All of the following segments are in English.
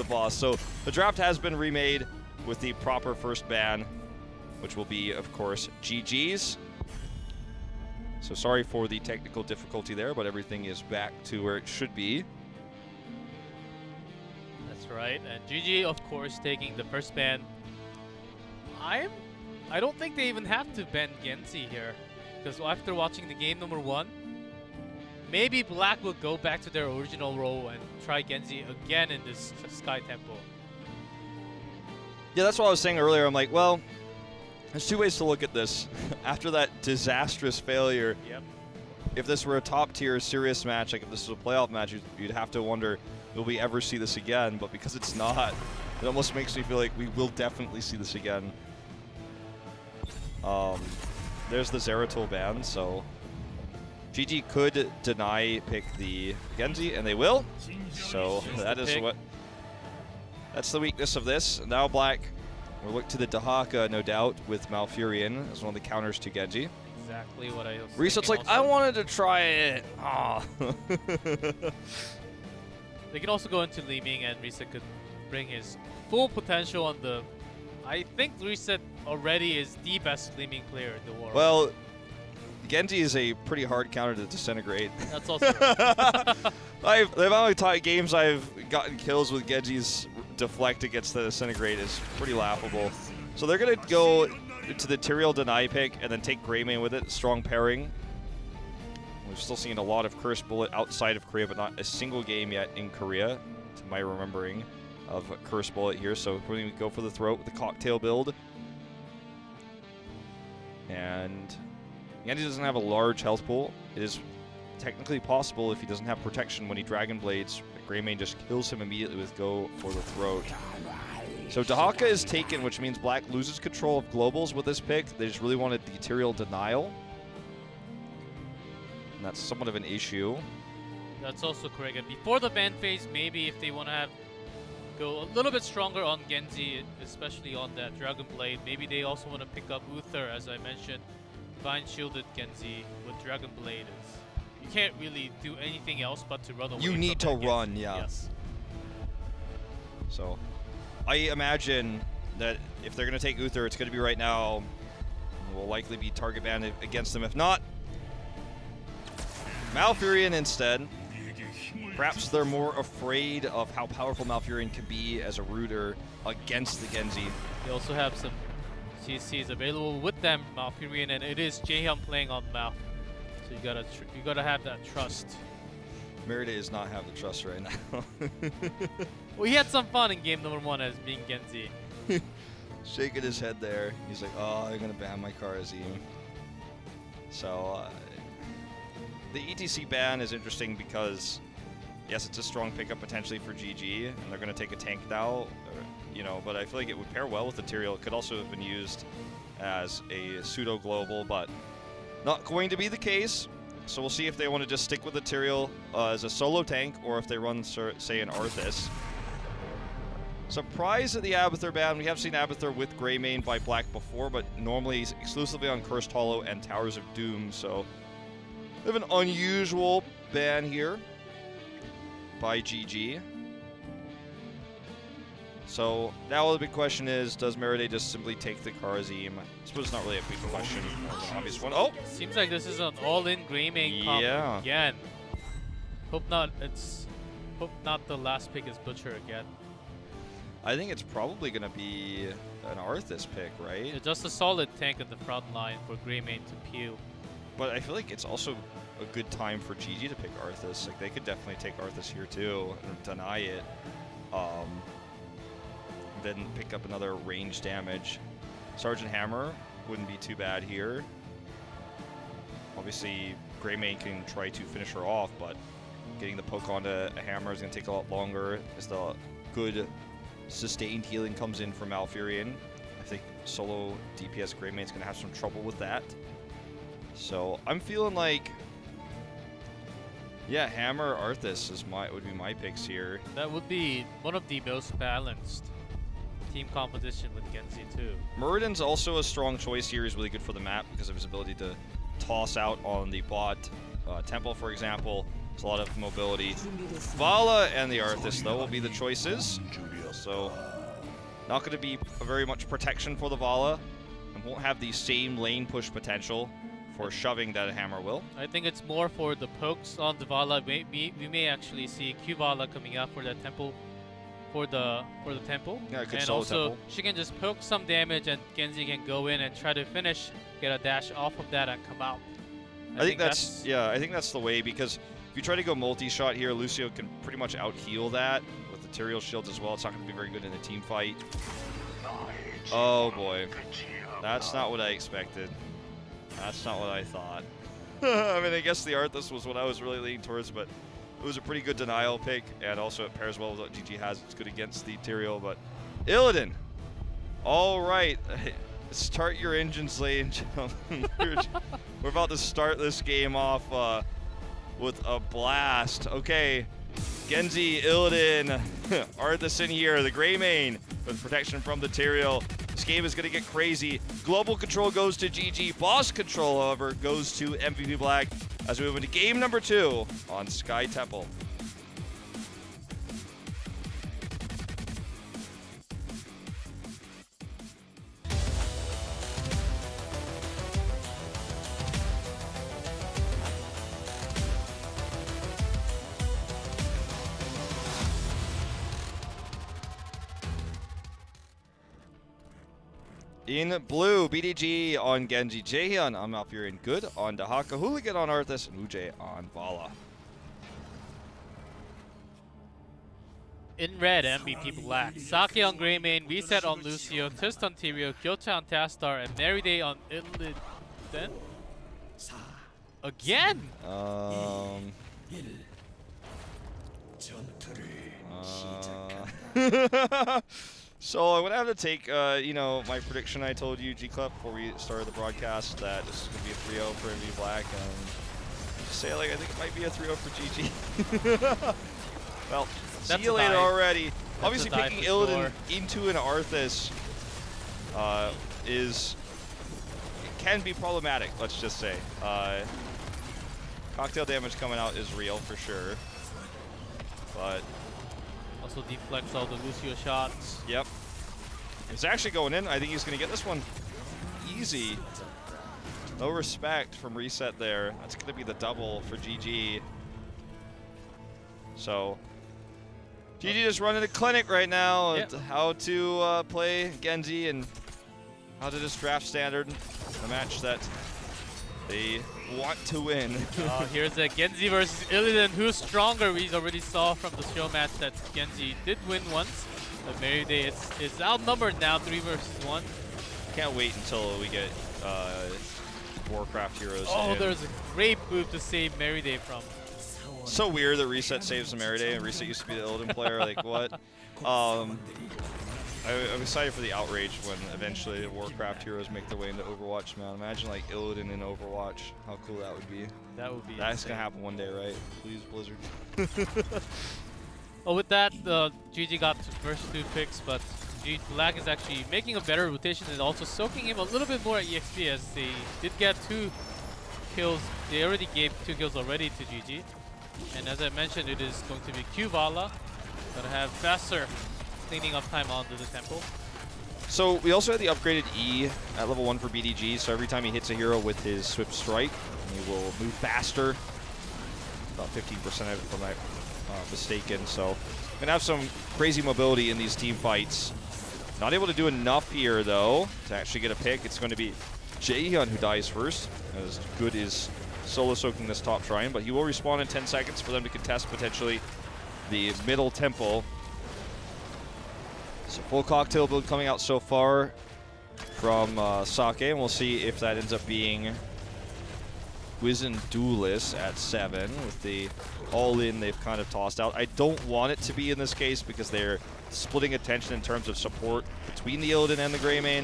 boss. So the draft has been remade with the proper first ban, which will be, of course, GG's. So sorry for the technical difficulty there, but everything is back to where it should be. That's right, and GG, of course, taking the first ban. I don't think they even have to ban Genji here, because after watching the game number 1, maybe Black will go back to their original role and try Genji again in this Sky Temple. Yeah, that's what I was saying earlier. I'm like, well, there's two ways to look at this. After that disastrous failure, yep. If this were a top-tier serious match, like if this was a playoff match, you'd have to wonder, will we ever see this again? But because it's not, it almost makes me feel like we will definitely see this again. There's the Zeratul ban, so GG could deny pick the Genji, and they will. So that is what. That's the weakness of this. Now Black will look to the Dahaka, no doubt, with Malfurion as one of the counters to Genji. Exactly what I was Reset's like, also. I wanted to try it. Aw. They can also go into Li Ming, and Reset could bring his full potential on the. I think Reset already is the best Li Ming player in the world. Well, Genji is a pretty hard counter to Disintegrate. That's also right. The amount of games I've gotten kills with Genji's deflect against the Disintegrate is pretty laughable. So they're going to go to the Tyrael deny pick and then take Greymane with it. Strong pairing. We've still seen a lot of Curse Bullet outside of Korea, but not a single game yet in Korea, to my remembering of Curse Bullet here. So we're going to go for the throat with the cocktail build. And Genji doesn't have a large health pool. It is technically possible if he doesn't have protection when he Dragon Blades. Greymane just kills him immediately with go for the throat. So Dahaka is taken, which means Black loses control of globals with this pick. They just really wanted the Tyrael denial. And that's somewhat of an issue. That's also correct. And before the ban phase, maybe if they want to go a little bit stronger on Genji, especially on that Dragon Blade, maybe they also want to pick up Uther, as I mentioned. Divine Shielded Genji with Dragon Blade is, you can't really do anything else but to run away. You need to run, yeah. Yes. So I imagine that if they're going to take Uther, it's going to be right now. It will likely be target banned against them. If not, Malfurion instead. Perhaps they're more afraid of how powerful Malfurion can be as a rooter against the Genji. They also have some CCs available with them, Malfurion, and it is Jaehyun playing on Mal. So you gotta have that trust. Merida does not have the trust right now. Well, he had some fun in game number 1 as being Genji. Shaking his head there. He's like, oh, they're gonna ban my Kharazim. So the ETC ban is interesting because yes, it's a strong pickup potentially for GG, and they're gonna take a tank now, you know, but I feel like it would pair well with the Tyrael. It could also have been used as a pseudo global, but not going to be the case. So we'll see if they want to just stick with the Tyrael as a solo tank, or if they run, say, an Arthas. Surprised at the Abathur ban. We have seen Abathur with Greymane by Black before, but normally exclusively on Cursed Hollow and Towers of Doom. So we have an unusual ban here by GG. So now the big question is, does Merida just simply take the Kharazim? I suppose it's not really a big question. The obvious one. Oh! Seems like this is an all-in Greymane comp again. Hope not the last pick is Butcher again. I think it's probably going to be an Arthas pick, right? Yeah, just a solid tank at the front line for Greymane to peel. But I feel like it's also a good time for GG to pick Arthas. Like, they could definitely take Arthas here too and deny it. Then pick up another range damage. Sergeant Hammer wouldn't be too bad here. Obviously, Greymane can try to finish her off, but getting the poke onto a Hammer is going to take a lot longer as the good sustained healing comes in from Malfurion. I think solo DPS Greymane's going to have some trouble with that. So I'm feeling like, yeah, Hammer Arthas would be my picks here. That would be one of the most balanced team composition with Genji too. Muriden's also a strong choice here. He's really good for the map because of his ability to toss out on the bot. Temple, for example, there's a lot of mobility. Vala and the Arthas, though, will be the choices. so not going to be very much protection for the Vala, and won't have the same lane push potential for shoving that a hammer will. I think it's more for the pokes on the Vala. We may actually see Q Vala coming out for that temple, for the temple. Yeah, it could and solo also temple. she can just poke some damage, and Genji can go in and try to finish, get a dash off of that, and come out. I think that's I think that's the way, because if you try to go multi-shot here, Lucio can pretty much out-heal that with the Tyrael shields as well. It's not going to be very good in a team fight. Oh boy, that's not what I expected. That's not what I thought. I mean, I guess the Arthas was what I was really leaning towards, but it was a pretty good denial pick, and also it pairs well with what GG has. It's good against the Tyrael, but Illidan. All right, start your engines, ladies and gentlemen. We're about to start this game off with a blast. Okay, Genji, Illidan, Arthas in here, the Greymane with protection from the Tyrael. This game is going to get crazy. Global control goes to GG. Boss control, however, goes to MVP Black as we move into game number 2 on Sky Temple. In blue, BDG on Genji, Jaehyun on Malfurion, Good on Dahaka, Hooligan on Arthas, and Uje on Vala. In red, MVP Black. Sake on Greymane, Reset on Lucio, Twist on Tyrael, Kyota on Tastar, and Merryday on Illidan. Again! So I'm gonna have to take, you know, my prediction I told you, G-Club, before we started the broadcast, that this is gonna be a 3-0 for MVP Black, and just say, like, I think it might be a 3-0 for GG. Well, see you later already. Obviously, picking Illidan into an Arthas it can be problematic. Let's just say, cocktail damage coming out is real for sure, but. Also deflects all the Lucio shots. Yep. He's actually going in. I think he's going to get this one easy. No respect from Reset there. That's going to be the double for GG. So, GG just running a clinic right now at how to play Genji and how to just draft standard, a match that they want to win. Here's a Genji versus Illidan. Who's stronger? We already saw from the show match that Genji did win once. But Merryday is outnumbered now, 3 versus 1. Can't wait until we get Warcraft heroes. Oh, there's a great move to save Merryday from. So weird that Reset saves the Merryday, and Reset used to be the Illidan player. Like, what? I'm excited for the outrage when eventually the Warcraft heroes make their way into Overwatch, man. Imagine like Illidan in Overwatch. How cool that would be. That would be That's insane. gonna happen one day, right? Please, Blizzard. Well, with that, GG got first 2 picks, but Black is actually making a better rotation and also soaking him a little bit more at EXP, as they did get 2 kills. They already gave 2 kills already to GG. And as I mentioned, it is going to be Q Vala. Gonna have faster cleaning up time onto the temple. So we also had the upgraded E at level 1 for BDG, so every time he hits a hero with his Swift Strike, he will move faster. About 15% if I'm not mistaken, so gonna have some crazy mobility in these team fights. Not able to do enough here though to actually get a pick. It's going to be Jaehyun who dies first, as Good is solo soaking this top shrine, but he will respawn in 10 seconds for them to contest potentially the middle temple. So full cocktail build coming out so far from Sake, and we'll see if that ends up being Wizen Duelist at 7 with the all-in they've kind of tossed out. I don't want it to be in this case because they're splitting attention in terms of support between the Illidan and the Greymane.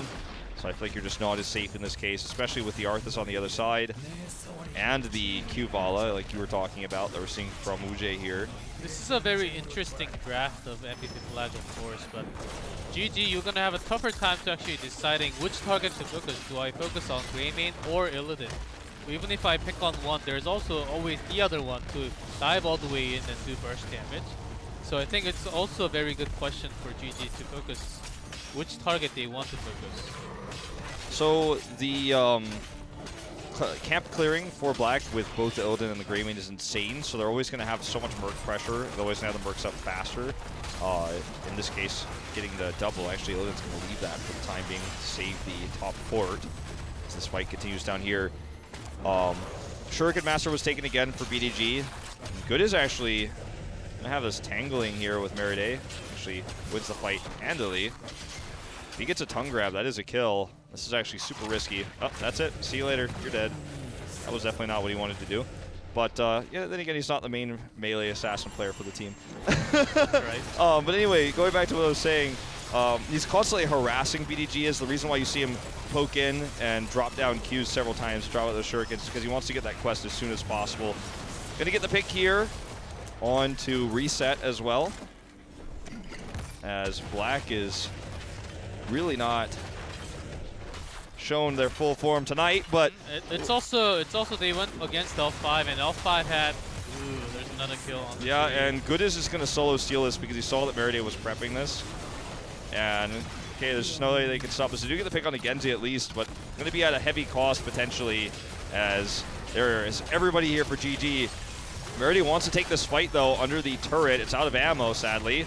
So I feel like you're just not as safe in this case, especially with the Arthas on the other side and the Q Vala, like you were talking about, that we're seeing from Uje here. This is a very interesting draft of MVP Flag, of course, but GG, you're going to have a tougher time to actually deciding which target to focus. Do I focus on Greymane or Illidan? Even if I pick on one, there's also always the other one to dive all the way in and do burst damage. So I think it's also a very good question for GG to focus which target they want to focus. So the camp clearing for Black with both the Illidan and the Greymane is insane, so they're always going to have so much Merc pressure. They're always going to have the Mercs up faster. In this case, getting the double, actually Illidan's going to leave that for the time being to save the top fort as this fight continues down here. Shuriken Master was taken again for BDG. Good is actually going to have this tangling here with Meriday. Actually wins the fight handily. If he gets a tongue grab, that is a kill. This is actually super risky. Oh, that's it. See you later. You're dead. That was definitely not what he wanted to do. But yeah, then again, he's not the main melee assassin player for the team. Right. But anyway, going back to what I was saying, he's constantly harassing BDG is the reason why you see him poke in and drop down Qs several times, drop out those shurikens, because he wants to get that quest as soon as possible. Gonna get the pick here on to reset as well, as Black is really not shown their full form tonight, but it's also they went against L5 and L5 had there's another kill on the yeah, tree. and Good is just gonna solo steal this because he saw that Meriday was prepping this. And okay, there's just no way they can stop this. They do get the pick on the Genji at least, but gonna be at a heavy cost potentially, as there is everybody here for GG. Meriday wants to take this fight though under the turret. It's out of ammo, sadly.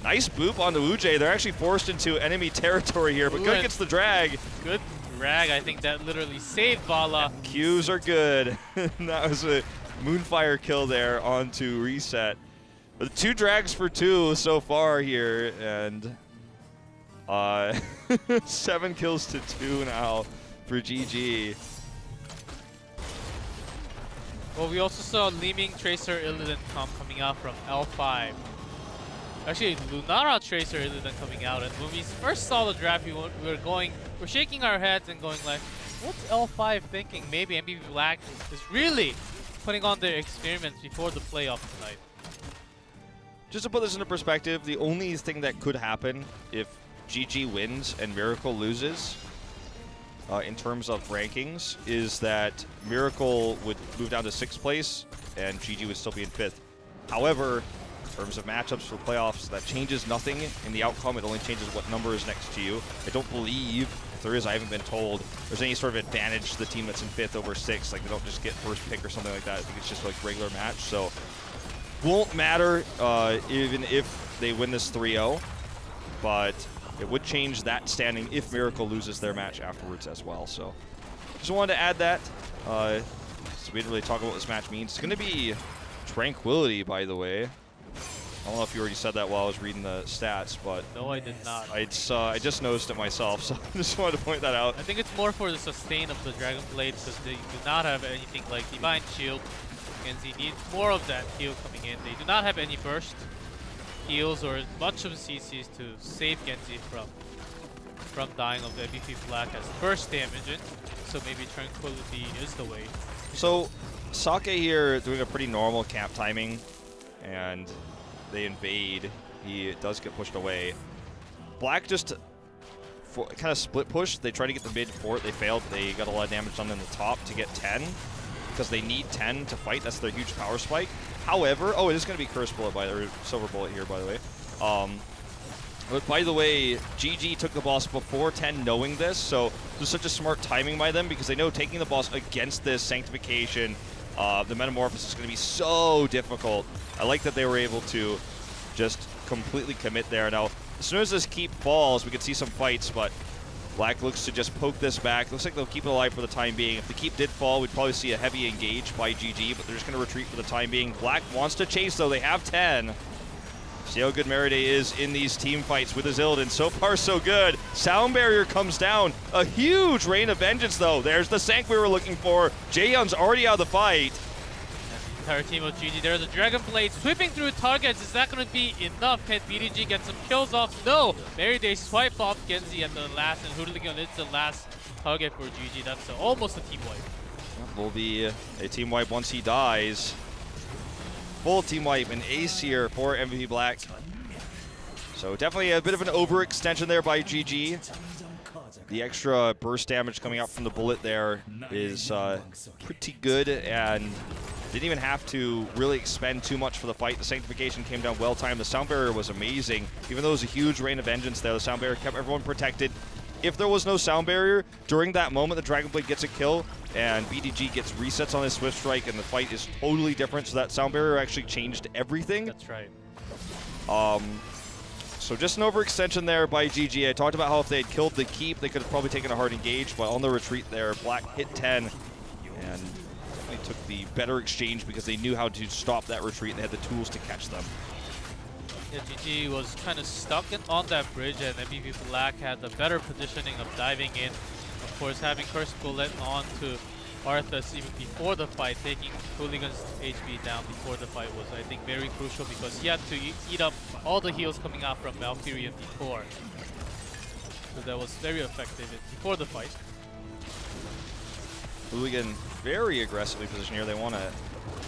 Nice boop on the Wu-Jay. They're actually forced into enemy territory here, but Good gets the drag. Good drag. I think that literally saved Vala. Qs are good. That was a Moonfire kill there onto reset. But 2 drags for 2 so far here, and 7 kills to 2 now for GG. Well, we also saw Leeming Tracer Illidan coming out from L5. Actually, Lunara Tracer Illidan coming out, and when we first saw the draft, we were shaking our heads and going like, what's L5 thinking? Maybe MVP Black is really putting on their experiments before the playoff tonight. Just to put this into perspective, the only thing that could happen if GG wins and Miracle loses in terms of rankings is that Miracle would move down to 6th place and GG would still be in 5th. However, in terms of matchups for playoffs, that changes nothing in the outcome. It only changes what number is next to you. I don't believe, if there is, I haven't been told, there's any sort of advantage to the team that's in 5th over 6th. Like, they don't just get first pick or something like that. I think it's just like regular match. So, won't matter even if they win this 3-0, but it would change that standing if Miracle loses their match afterwards as well. So, just wanted to add that. So we didn't really talk about what this match means. It's going to be Tranquility, by the way. I don't know if you already said that while I was reading the stats, but no, I did not. I just noticed it myself, so I just wanted to point that out. I think it's more for the sustain of the Dragon Blade because they do not have anything like Divine Shield. Genji needs more of that heal coming in. They do not have any burst heals or a bunch of CCs to save Genji from dying of the MVP Black as burst damage in. So maybe Tranquility is the way. So Sake here doing a pretty normal camp timing, and they invade. He does get pushed away. Black just kind of split push. They try to get the mid fort. They failed. They got a lot of damage done in the top to get 10 because they need 10 to fight. That's their huge power spike. However, oh, it is going to be Curse Bullet or Silver Bullet here, by the way. But by the way, GG took the boss before 10 knowing this, so there's such a smart timing by them because they know taking the boss against this Sanctification, the Metamorphosis is going to be so difficult. I like that they were able to just completely commit there. Now, as soon as this keep falls, we could see some fights, but Black looks to just poke this back. Looks like they'll keep it alive for the time being. If the keep did fall, we'd probably see a heavy engage by GG, but they're just going to retreat for the time being. Black wants to chase, though. They have 10. See how good Meriday is in these team fights with his Illidan. So far, so good. Sound Barrier comes down. A huge Rain of Vengeance, though. There's the Sank we were looking for. Jaehyun's already out of the fight. And the entire team of GG. There's a Dragon Blade sweeping through targets. Is that going to be enough? Can BDG get some kills off? No. Meriday swipe off Genji at the last, and Hooligan is the last target for GG. That's almost a team wipe. Will be a team wipe once he dies. Full team wipe, an ace here for MVP Black. So definitely a bit of an overextension there by GG. The extra burst damage coming out from the bullet there is pretty good, and Didn't even have to really expend too much for the fight. The Sanctification came down well timed. The Sound Barrier was amazing. Even though it was a huge rain of vengeance there, the Sound Barrier kept everyone protected. If there was no Sound Barrier, during that moment, the Dragon Blade gets a kill, and BDG gets resets on his Swift Strike, and the fight is totally different. So that Sound Barrier actually changed everything. That's right. So just an overextension there by GG. I talked about how if they had killed the keep, they could have probably taken a hard engage, but on the retreat there, Black hit 10, and they took the better exchange because they knew how to stop that retreat, and they had the tools to catch them. Yeah, GG was kind of stuck on that bridge, and MVP Black had the better positioning of diving in. Of course, having Curse Bullet on to Arthas even before the fight, taking Hooligan's HP down before the fight was, I think, very crucial because he had to eat up all the heals coming out from Valkyrian before. So that was very effective before the fight. Hooligan very aggressively positioned here. They want to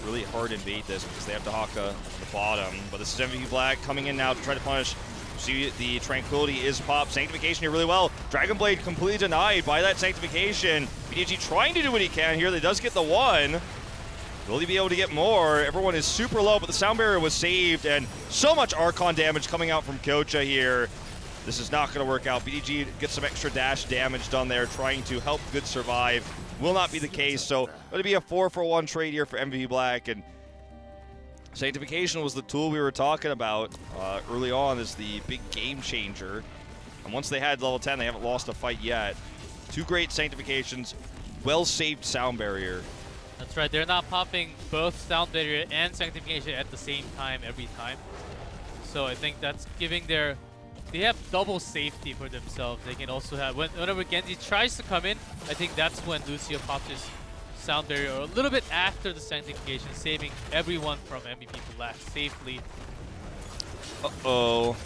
really hard invade this because they have Dahaka at the bottom. But this is MVP Black coming in now to try to punish. See, the Tranquility is popped. Sanctification here really well. Dragon Blade completely denied by that Sanctification. BDG trying to do what he can here. They does get the one. Will he be able to get more? Everyone is super low, but the Sound Barrier was saved, and so much Archon damage coming out from Kyocha here. This is not going to work out. BDG gets some extra dash damage done there, trying to help Good survive. Will not be the case, so going to be a 4-for-1 trade here for MVP Black, and Sanctification was the tool we were talking about early on as the big game changer. And once they had level 10, they haven't lost a fight yet. Two great Sanctifications, well-saved Sound Barrier. That's right, they're not popping both Sound Barrier and Sanctification at the same time every time. So I think that's giving they have double safety for themselves. They can also have, whenever Genji tries to come in, I think that's when Lucio pops his Sound Barrier a little bit after the Sanctification, saving everyone from MVP Black safely. Uh-oh.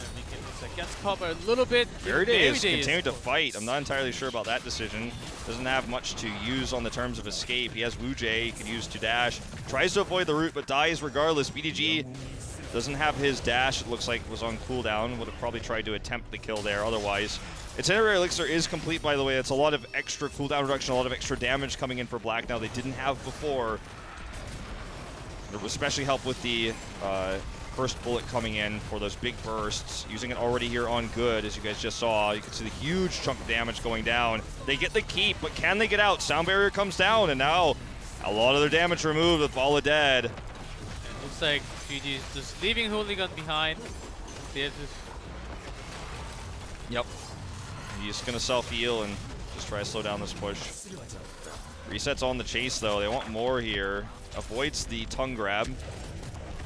Gets covered a little bit. Faraday is continuing to fight. I'm not entirely sure about that decision. Doesn't have much to use on the terms of escape. He has Wu Jay, he can use to dash. Tries to avoid the root, but dies regardless. BDG doesn't have his dash, it looks like was on cooldown. Would have probably tried to attempt the kill there otherwise. Incendiary Elixir is complete, by the way. It's a lot of extra cooldown reduction, a lot of extra damage coming in for Black now they didn't have before. It would especially help with the first bullet coming in for those big bursts. Using it already here on Good, as you guys just saw. You can see the huge chunk of damage going down. They get the keep, but can they get out? Sound Barrier comes down, and now a lot of their damage removed with Bala dead. It looks like GG is just leaving Hooligan behind. Yep. He's just going to self-heal and just try to slow down this push. Resets on the chase, though. They want more here. Avoids the tongue grab.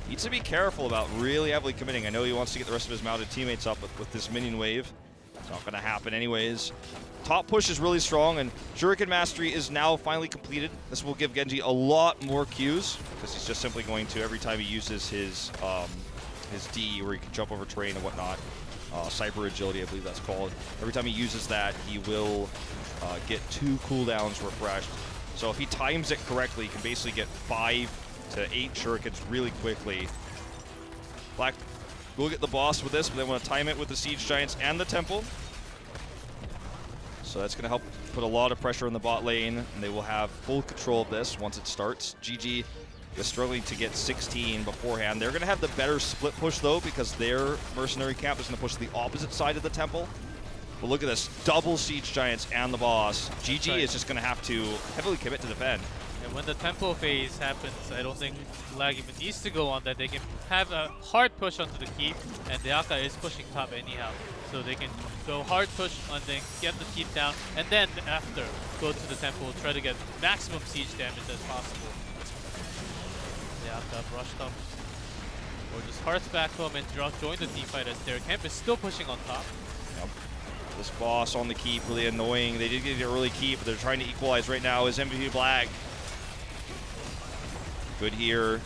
Needs to be careful about really heavily committing. I know he wants to get the rest of his mounted teammates up, but with this minion wave, it's not going to happen anyways. Top push is really strong, and Shuriken Mastery is now finally completed. This will give Genji a lot more Qs, because he's just simply going to, every time he uses his D, where he can jump over terrain and whatnot, Cyber Agility, I believe that's called. Every time he uses that, he will get 2 cooldowns refreshed. So if he times it correctly, he can basically get 5 to 8 shurikens really quickly. Black will get the boss with this, but they want to time it with the Siege Giants and the Temple. So that's going to help put a lot of pressure on the bot lane, and they will have full control of this once it starts. GG is struggling to get 16 beforehand. They're going to have the better split push, though, because their mercenary camp is going to push to the opposite side of the Temple. But look at this, double Siege Giants and the boss. GG is just going to have to heavily commit to defend. And when the Temple phase happens, I don't think Lag even needs to go on that. They can have a hard push onto the keep, and Deaka is pushing top anyhow. So they can go hard push and then get the keep down, and then after, go to the Temple, try to get maximum siege damage as possible. Deaka brushed up, or just hearts back home and join the team fight as their camp is still pushing on top. Yep. This boss on the keep, really annoying. They did get an early keep, but they're trying to equalize right now as MVP Black. Good here,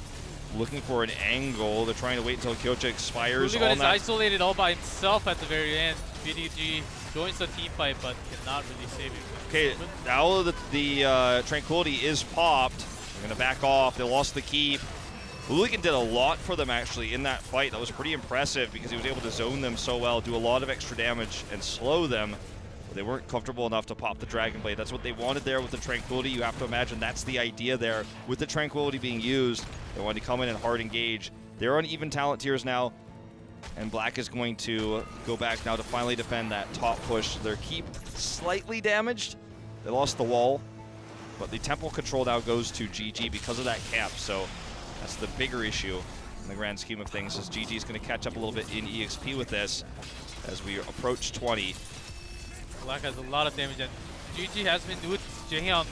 looking for an angle. They're trying to wait until Kyocha expires. Hooligan is isolated all by himself at the very end. BDG joins the team fight, but cannot really save him. Okay, now the Tranquility is popped. They're going to back off. They lost the keep. Hooligan did a lot for them, actually, in that fight. That was pretty impressive because he was able to zone them so well, do a lot of extra damage, and slow them. They weren't comfortable enough to pop the Dragon Blade. That's what they wanted there with the Tranquility. You have to imagine that's the idea there. With the Tranquility being used, they wanted to come in and hard engage. They're on even talent tiers now, and Black is going to go back now to finally defend that top push. Their keep slightly damaged. They lost the wall, but the temple control now goes to GG because of that cap, so that's the bigger issue in the grand scheme of things, as GG is going to catch up a little bit in EXP with this as we approach 20. Black has a lot of damage, and GG has been with Jaehyun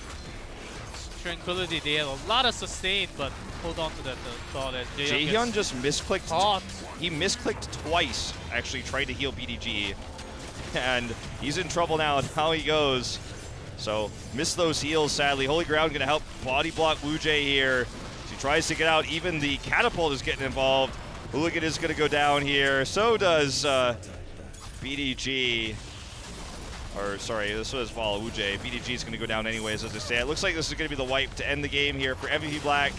Tranquility. They had a lot of sustain, but hold on to that thought as Jaehyun just misclicked. Caught. He misclicked twice, actually, trying to heal BDG. And he's in trouble now, and how he goes. So, missed those heals, sadly. Holy Ground going to help body block Wu-Jae here. As he tries to get out. Even the catapult is getting involved. Hooligan is going to go down here. So does BDG. Or, sorry, this was follow Wu-Jae. BDG is going to go down anyways, as I say. It looks like this is going to be the wipe to end the game here for MVP Black.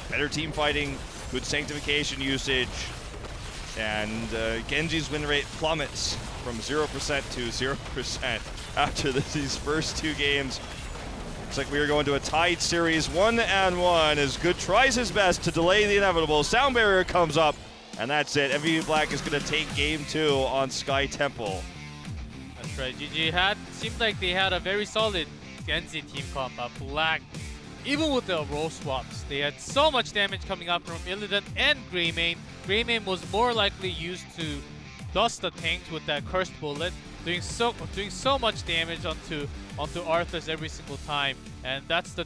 Better team fighting, good sanctification usage, and Genji's win rate plummets from 0% to 0% after these first two games. Looks like we are going to a tied series, 1-1, as Good tries his best to delay the inevitable. Sound barrier comes up, and that's it. MVP Black is going to take game 2 on Sky Temple. That's right. GG seemed like they had a very solid Genji team comp, but Black, even with the role swaps, they had so much damage coming up from Illidan and Greymane. Greymane was more likely used to dust the tanks with that cursed bullet, doing so much damage onto Arthas every single time, and that's the